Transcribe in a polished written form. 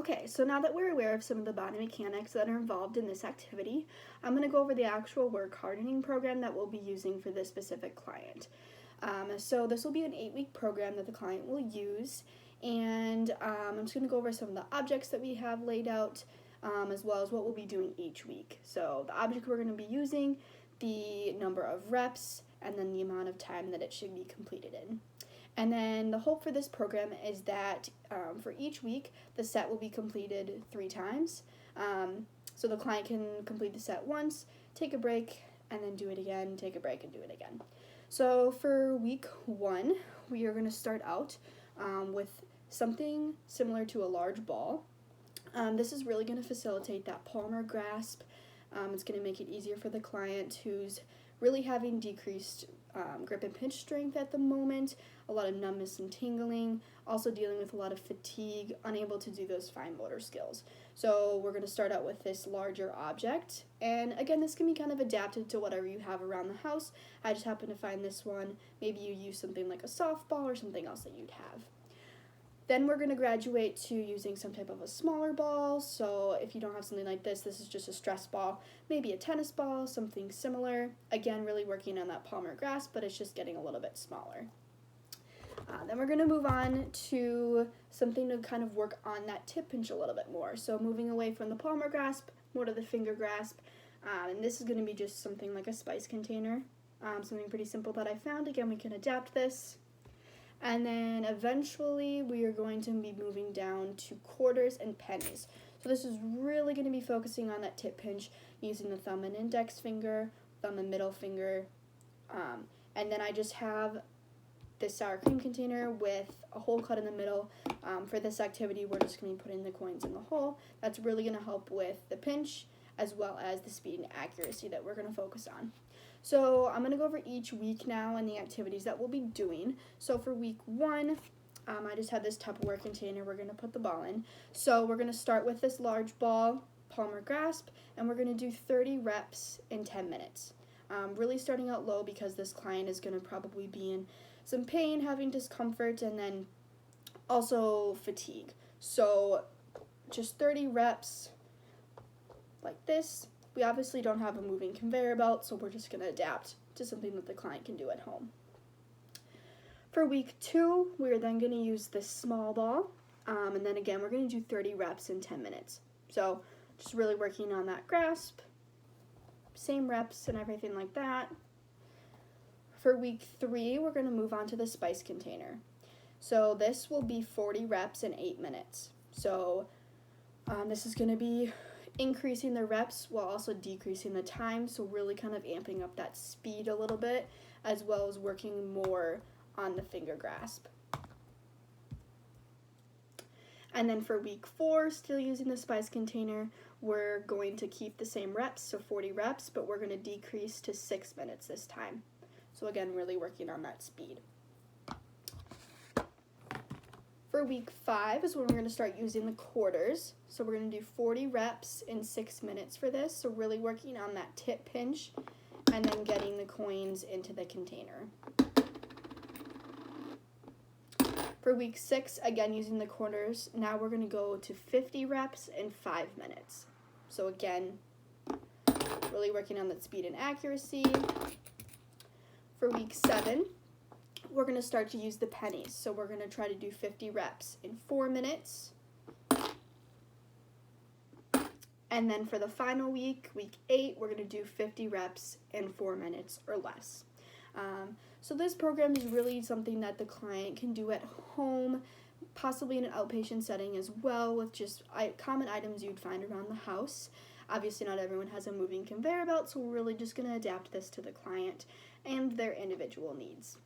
Okay, so now that we're aware of some of the body mechanics that are involved in this activity, I'm going to go over the actual work hardening program that we'll be using for this specific client. So this will be an 8-week program that the client will use, and I'm just going to go over some of the objects that we have laid out, as well as what we'll be doing each week. So the object we're going to be using, the number of reps, and then the amount of time that it should be completed in. And then the hope for this program is that for each week, the set will be completed 3 times. So the client can complete the set once, take a break, and then do it again, take a break, and do it again. So for week 1, we are going to start out with something similar to a large ball. This is really going to facilitate that palmar grasp. It's going to make it easier for the client who's really having decreased grip and pinch strength at the moment, a lot of numbness and tingling, also dealing with a lot of fatigue, unable to do those fine motor skills. So we're going to start out with this larger object, and again, this can be kind of adapted to whatever you have around the house. I just happen to find this one. Maybe you use something like a softball or something else that you'd have. Then we're going to graduate to using some type of a smaller ball. So if you don't have something like this is just a stress ball, maybe a tennis ball, something similar. Again, really working on that palmar grasp, but it's just getting a little bit smaller. Then we're going to move on to something to kind of work on that tip pinch a little bit more. So moving away from the palmar grasp, more to the finger grasp. And this is going to be just something like a spice container, something pretty simple that I found. Again, we can adapt this. And then eventually we are going to be moving down to quarters and pennies. So this is really going to be focusing on that tip pinch using the thumb and index finger, thumb and middle finger. And then I just have this sour cream container with a hole cut in the middle. For this activity, we're just going to be putting the coins in the hole. That's really going to help with the pinch as well as the speed and accuracy that we're going to focus on. So I'm going to go over each week now and the activities that we'll be doing. So for week 1, I just have this Tupperware container we're going to put the ball in. So we're going to start with this large ball, palmar grasp, and we're going to do 30 reps in 10 minutes. Really starting out low because this client is going to probably be in some pain, having discomfort, and then also fatigue. So just 30 reps like this. We obviously don't have a moving conveyor belt, so we're just going to adapt to something that the client can do at home. For week 2, we're then going to use this small ball, and then again, we're going to do 30 reps in 10 minutes. So just really working on that grasp, same reps and everything like that. For week 3, we're going to move on to the spice container. So this will be 40 reps in 8 minutes. So this is going to be increasing the reps while also decreasing the time, so really kind of amping up that speed a little bit, as well as working more on the finger grasp. And then for week 4, still using the spice container, we're going to keep the same reps, so 40 reps, but we're going to decrease to 6 minutes this time. So again, really working on that speed. For week 5 is when we're going to start using the quarters. So we're going to do 40 reps in 6 minutes for this. So really working on that tip pinch and then getting the coins into the container. For week 6, again using the quarters, now we're going to go to 50 reps in 5 minutes. So again, really working on that speed and accuracy. For week 7, we're going to start to use the pennies. So we're going to try to do 50 reps in 4 minutes. And then for the final week, week 8, we're going to do 50 reps in 4 minutes or less. So this program is really something that the client can do at home, possibly in an outpatient setting as well, with just common items you'd find around the house. Obviously, not everyone has a moving conveyor belt, so we're really just going to adapt this to the client and their individual needs.